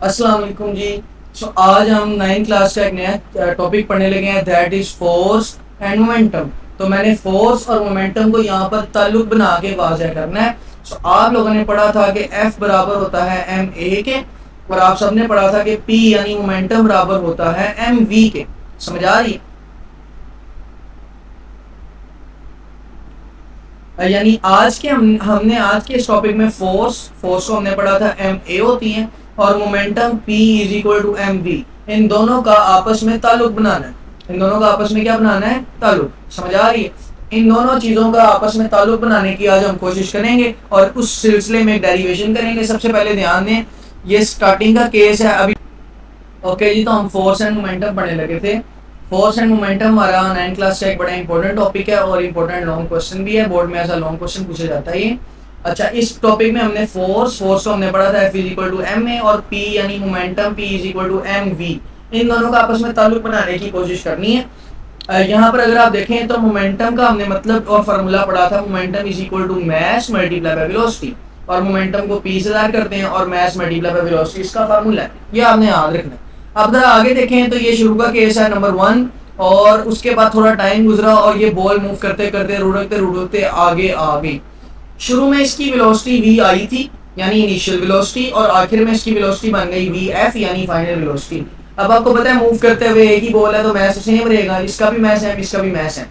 अस्सलाम वालेकुम जी। आज हम 9th क्लास का एक नया टॉपिक पढ़ने लगे हैं, that is force and momentum. तो मैंने फोर्स और मोमेंटम को यहाँ पर ताल्लुक बना के वाज़ह करना है। आप लोगों ने पढ़ा था कि F बराबर होता है ma के, और आप सबने पढ़ा था कि P यानी मोमेंटम बराबर होता है mv के। समझ आ रही है? यानी आज के हमने आज के इस टॉपिक में फोर्स को हमने पढ़ा था ma होती है, और momentum P is equal to mv। इन दोनों का आपस में ताल्लुक बनाना है। इन दोनों का आपस में क्या बनाना है? ताल्लुक। समझ आ रही है? इन दोनों चीज़ों का आपस में ताल्लुक बनाने की आज हम कोशिश करेंगे और उस सिलसिले में एक डेरिवेशन करेंगे। सबसे पहले ध्यान दें, ये स्टार्टिंग का केस है अभी। ओके जी, तो हम फोर्स एंड मोमेंटम पढ़ने लगे थे। फोर्स एंड मोमेंटम हमारा 9th क्लास का एक बड़ा इंपॉर्टेंट टॉपिक है और इंपॉर्टेंट लॉन्ग क्वेश्चन भी है। बोर्ड में ऐसा लॉन्ग क्वेश्चन पूछा जाता है ये। अच्छा, इस टॉपिक में हमने फोर्स को हमने पढ़ा था F is equal to ma, और P यानी momentum P is equal to mv। इन दोनों का आपस में ताल्लुक बनाने की कोशिश करनी है। यहाँ पर अगर आप देखें तो मोमेंटम का हमने मतलब और फार्मूला पढ़ा था, momentum is equal to mass multiply by velocity, और मोमेंटम को P से ज़ाहिर करते हैं और मास मल्टीप्लाई बाय वेलोसिटी इसका फार्मूला है। ये आपने याद रखना है। अब जरा आगे देखें तो ये शुरू का केस है नंबर 1, और उसके बाद थोड़ा टाइम गुजरा और ये बॉल मूव करते करते रुड़कते आगे आ गई। शुरू में इसकी वेलोसिटी v आई थी यानी इनिशियल वेलोसिटी, और आखिर में इसकी वेलोसिटी बन गई vf यानी फाइनल वेलोसिटी। अब आपको पता है मूव करते हुए एक ही बॉल है तो मास सेम रहेगा, इसका भी मास है इसका भी मास है।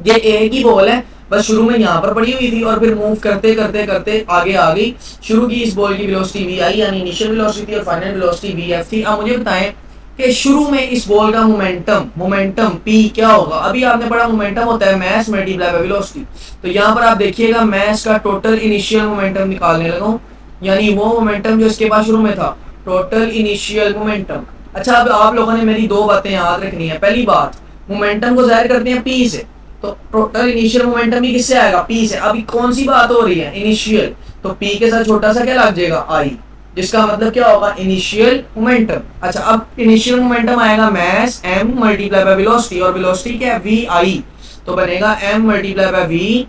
ये एक ही बॉल है, बस शुरू में यहाँ पर पड़ी हुई थी और फिर मूव करते करते करते आगे आ गई। शुरू की इस बॉल की वेलोसिटी v आई यानी इनिशियल वेलोसिटी थी और फाइनल वेलोसिटी vf थी। अब मुझे बताएं कि शुरू में इस बॉल का मोमेंटम P क्या होगा? अभी आपने पढ़ा मोमेंटम होता है मास मल्टीप्लाई बाय वेलोसिटी। तो यहाँ पर आप देखिएगा मास का टोटल इनिशियल मोमेंटम निकालने लगा, यानी वो मोमेंटम जो इसके पास शुरू में था, टोटल इनिशियल मोमेंटम। अच्छा, अब आप लोगों ने मेरी दो बातें याद रखनी है। पहली बात, मोमेंटम को जाहिर करते हैं P से, तो टोटल इनिशियल मोमेंटम ही किससे आएगा? P से। अभी कौन सी बात हो रही है? इनिशियल। तो P के साथ छोटा सा क्या लग जाएगा? I, जिसका मतलब क्या होगा? Initial momentum. अच्छा, अब इनिशियल मोमेंटम आएगा मास m मल्टीप्लाई बाय वेलोसिटी, और वेलोसिटी क्या है? vi, तो बनेगा m मल्टीप्लाई बाय vi।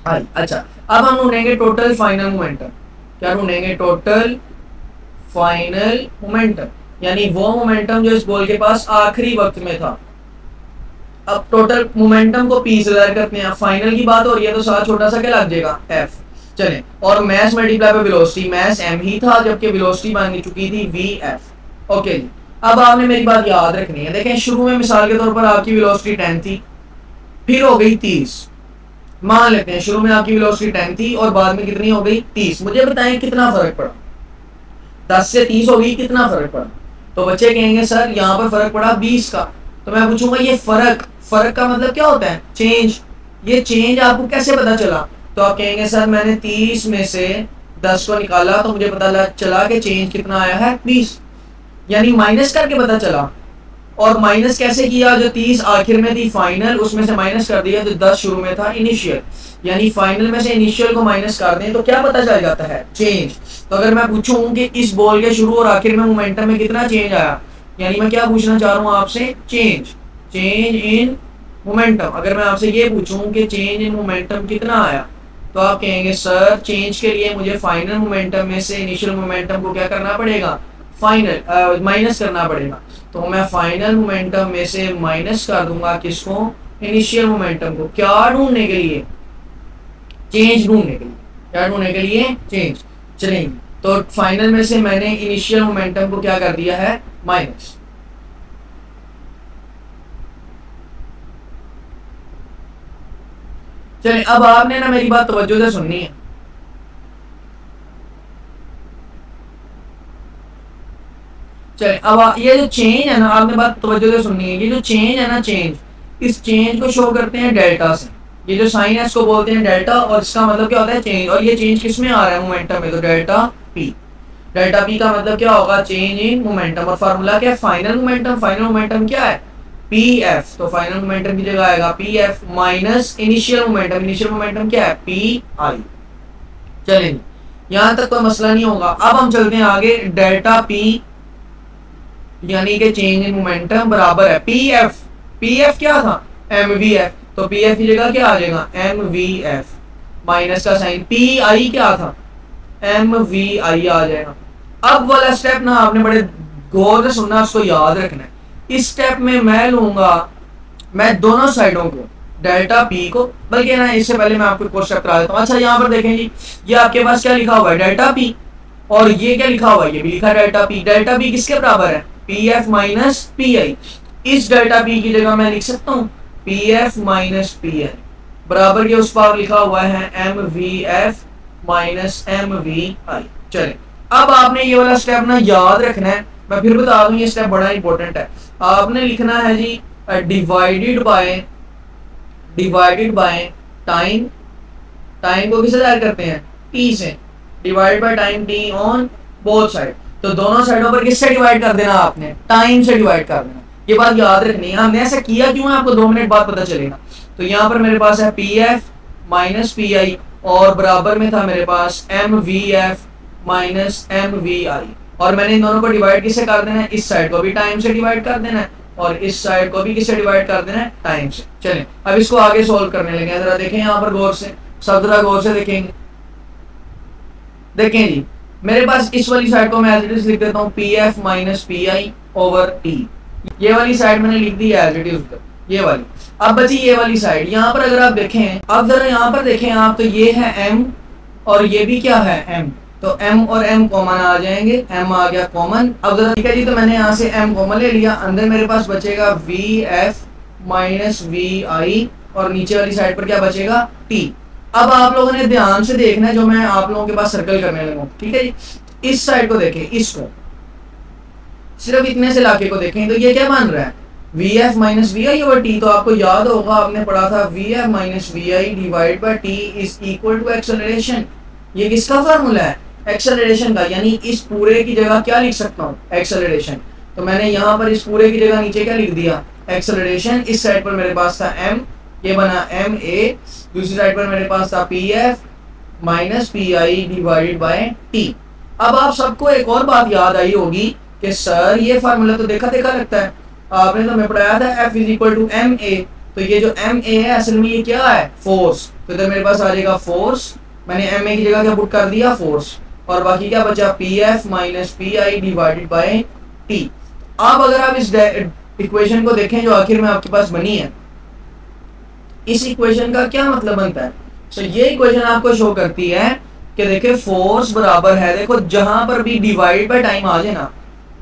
अच्छा, अब हम ढूंढेंगे टोटल फाइनल मोमेंटम। क्या ढूंढेंगे? टोटल फाइनल मोमेंटम, यानी वो मोमेंटम जो इस बॉल के पास आखिरी वक्त में था। अब टोटल मोमेंटम को P से ज़ाहिर करते हैं, फाइनल की बात हो रही है तो साथ छोटा सा क्या लग जाएगा? f। चलें, और mass multiply by velocity, mass m ही था जबकि वेलोसिटी बन चुकी थी vf। ओके जी, अब आपने मेरी बात याद रखनी है। देखें, शुरू में मिसाल के तौर पर आपकी वेलोसिटी 10 थी, फिर हो गई 30। मान लेते हैं शुरू में आपकी वेलोसिटी 10 थी और बाद में कितनी हो गई? 30। मुझे बताएं कितना फर्क पड़ा? 10 से 30 हो गई, कितना फर्क पड़ा? तो बच्चे कहेंगे सर यहाँ पर फर्क पड़ा 20 का। तो मैं पूछूंगा ये फर्क का मतलब क्या होता है? चेंज। ये चेंज आपको कैसे पता चला? तो आप कहेंगे सर मैंने 30 में से 10 को निकाला तो मुझे पता चला कि चेंज कितना आया है? 20। यानी माइनस करके पता चला। और माइनस कैसे किया? जो 30 आखिर में थी फाइनल, उसमें से माइनस कर दिया, तो 10 शुरू में था इनिशियल। यानी फाइनल में से इनिशियल को माइनस कर दें तो क्या पता चल जाता है? चेंज। तो अगर मैं पूछूं कि इस बॉल के शुरू और आखिर में मोमेंटम में कितना चेंज आया, यानी मैं क्या पूछना चाह रहा हूँ आपसे? Change in momentum. अगर मैं आपसे ये पूछूं कि चेंज इन मोमेंटम कितना आया, तो आप कहेंगे सर चेंज के लिए मुझे फाइनल मोमेंटम में से इनिशियल मोमेंटम को क्या करना पड़ेगा? माइनस करना पड़ेगा। तो मैं फाइनल मोमेंटम में से माइनस कर दूंगा किसको? इनिशियल मोमेंटम को। क्या ढूंढने के लिए? चेंज ढूंढने के लिए। क्या ढूंढने के लिए? चेंज। चलेंगे, तो फाइनल में से मैंने इनिशियल मोमेंटम को क्या कर दिया है? माइनस। चलिए, अब आपने ना मेरी बात तवज्जो से सुननी है। चलिए, अब ये जो चेंज है ना, आपने बात तवज्जो से सुननी है। ये जो चेंज है ना, इस चेंज को शो करते हैं डेल्टा से। ये जो साइन है इसको बोलते हैं डेल्टा, और इसका मतलब क्या होता है? चेंज। और ये चेंज किस में आ रहा है? मोमेंटम में। तो डेल्टा पी का मतलब क्या होगा? Change in momentum. और फार्मूला क्या है? Final momentum. फाइनल मोमेंटम क्या है? pf। तो फाइनल मोमेंटम की जगह आएगा pf minus initial momentum. Initial momentum क्या है? pi। चलेंगे, यहां तक कोई मसला नहीं होगा। अब हम चलते हैं आगे। डेल्टा p यानी कि चेंज इन मोमेंटम बराबर है पी एफ क्या था एम वी एफ, तो पी एफ की जगह क्या आ जाएगा एम वी एफ, माइनस का साइन, पी आई क्या था एम वी आई आ जाएगा। अब वाला स्टेप ना आपने बड़े गौर से सुनना, उसको याद रखना है। इस स्टेप में मैं लूंगा, मैं दोनों साइडों को डेल्टा पी को, बल्कि ना इससे पहले मैं आपको एक स्टेप करा देता हूँ। अच्छा यहाँ पर देखें जी, ये आपके पास क्या लिखा हुआ है डेल्टा पी, और ये क्या लिखा हुआ है ये भी लिखा है डेल्टा पी। डेल्टा पी किसके बराबर है P F minus P I. इस डेल्टा पी की जगह मैं लिख सकता हूँ P F minus P I बराबर के उस पार लिखा हुआ है M V F minus M V I. चले अब आपने ये वाला स्टेप ना याद रखना है, मैं फिर बता दूं ये स्टेप बड़ा इंपॉर्टेंट है। आपने लिखना है जी डिवाइडेड बाय टाइम, टाइम को किससे जाहिर करते हैं टी से, divide by time T on both side. तो दोनों साइडों पर किससे डिवाइड कर देना आपने टाइम से डिवाइड कर देना, ये बात याद रखनी है। हमने ऐसा किया क्यों है आपको 2 मिनट बाद पता चलेगा। तो यहाँ पर मेरे पास है P F minus P I और बराबर में था मेरे पास M V F minus M V I, और मैंने इन दोनों को डिवाइड किससे कर देना है, इस साइड को भी टाइम से डिवाइड कर देना है और इस साइड को भी किससे डिवाइड कर देना है टाइम से। चलें अब इसको आगे सॉल्व करने लगे, जरा देखें यहाँ पर गौर से, सब जरा गौर से देखेंगे। देखें जी मेरे पास इस वाली साइड को मैं एज इट इज लिख देता हूँ P F minus P I over T, ये वाली साइड मैंने लिख दी एज इट इज ये वाली। अब बची ये वाली साइड, यहाँ पर अगर आप देखें, अब जरा यहाँ पर देखें आप, तो ये है m और ये भी क्या है m, तो m और m कॉमन आ जाएंगे, m आ गया कॉमन। अब जरा ठीक है जी, तो मैंने यहाँ से m कॉमन ले लिया, अंदर मेरे पास बचेगा we F minus V I और नीचे वाली साइड पर क्या बचेगा t। अब आप लोगों ने ध्यान से देखना है जो मैं आप लोगों के पास सर्कल करने लगा, ठीक है जी। इस साइड को देखें, इसको सिर्फ इतने से लाके को देखें, तो ये क्या बन रहा है V F minus V I over T. तो आपको याद होगा आपने पढ़ा था V F minus V I divide by T is equal to acceleration. ये किसका फार्मूला है एक्सेलरेशन का, यानी इस पूरे की जगह क्या लिख सकता हूँ एक्सेलरेशन। तो मैंने यहाँ पर इस पूरे की जगह नीचे क्या लिख दिया एक्सेलरेशन। इस साइड पर मेरे पास था m, ये बना एम ए, दूसरी साइड पर मेरे पास था P F minus P I divided by T. अब आप सबको एक और बात याद आई होगी कि सर ये फार्मूला तो देखा देखा लगता है, आपने तो मैं पढ़ाया था F is equal to M A. तो ये जो एम ए है असल में ये क्या है फोर्स, तो इधर मेरे पास आ जाएगा फोर्स, मैंने एम ए की जगह क्या पुट कर दिया फोर्स, और बाकी क्या बचा P F minus P I divided by T. अब अगर आप इस इक्वेशन को देखें जो आखिर में आपके पास बनी है, इस इक्वेशन का क्या मतलब बनता है। तो ये इक्वेशन आपको शो करती है कि देखिए फोर्स बराबर है, देखो जहां पर भी डिवाइड बाय टाइम आ जाए ना,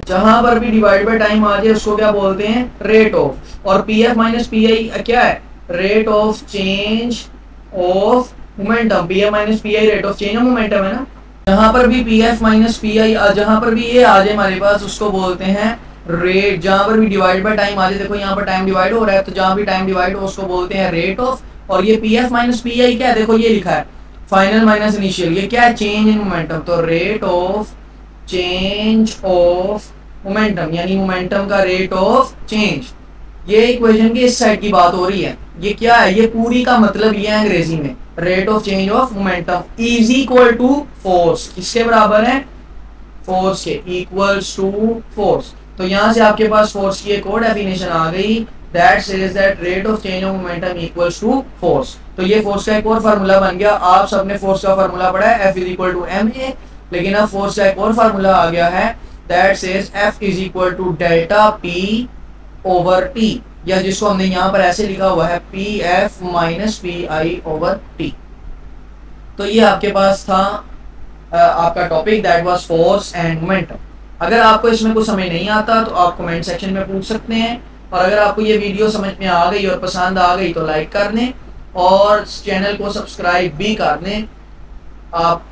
जहां पर भी डिवाइड बाय टाइम आ जाए उसको क्या बोलते हैं रेट ऑफ, और पी एफ माइनस पी आई क्या है rate of change of momentum. P F minus P I rate of change of momentum है ना। जहां पर भी पी एफ माइनस पी आई, जहां पर भी ये आ जाए हमारे पास उसको बोलते हैं रेट। जहां पर भी डिवाइड बाय टाइम आ जाए, देखो यहाँ पर टाइम डिवाइड हो रहा है, तो जहां भी टाइम डिवाइड हो उसको बोलते हैं रेट ऑफ। और ये पी एफ माइनस पी आई क्या है, देखो ये लिखा है फाइनल माइनस इनिशियल, ये क्या है चेंज इन मोमेंटम, तो rate of change of momentum यानी मोमेंटम का रेट ऑफ चेंज। ये इक्वेशन की इस साइड की बात हो रही है, ये क्या है ये पूरी का मतलब ये है अंग्रेजी में rate of change of momentum is equal to force. किसके बराबर है फोर्स के, इक्वल्स टू फोर्स। तो यहाँ से आपके पास फोर्स की एक और डेफिनेशन आ गई, that says that rate of change of momentum equals to force. तो ये फोर्स का एक और फार्मूला बन गया। आप सबने फोर्स का फार्मूला पढ़ा है F is equal to M A, लेकिन अब फोर्स का एक और फार्मूला आ गया है that says F is equal to delta P over T, या जिसको हमने यहाँ पर ऐसे लिखा हुआ है P F minus P I over T. तो ये आपके पास था आपका topic that was force and momentum. अगर आपको इसमें कुछ समझ नहीं आता तो आप कमेंट सेक्शन में पूछ सकते हैं, और अगर आपको ये वीडियो समझ में आ गई और पसंद आ गई तो लाइक कर दें और चैनल को सब्सक्राइब भी कर दें। आप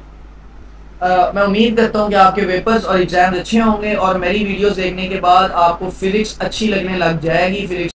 मैं उम्मीद करता हूँ कि आपके पेपर्स और एग्जाम अच्छे होंगे और मेरी वीडियोस देखने के बाद आपको फिजिक्स अच्छी लगने लग जाएगी। फिजिक्स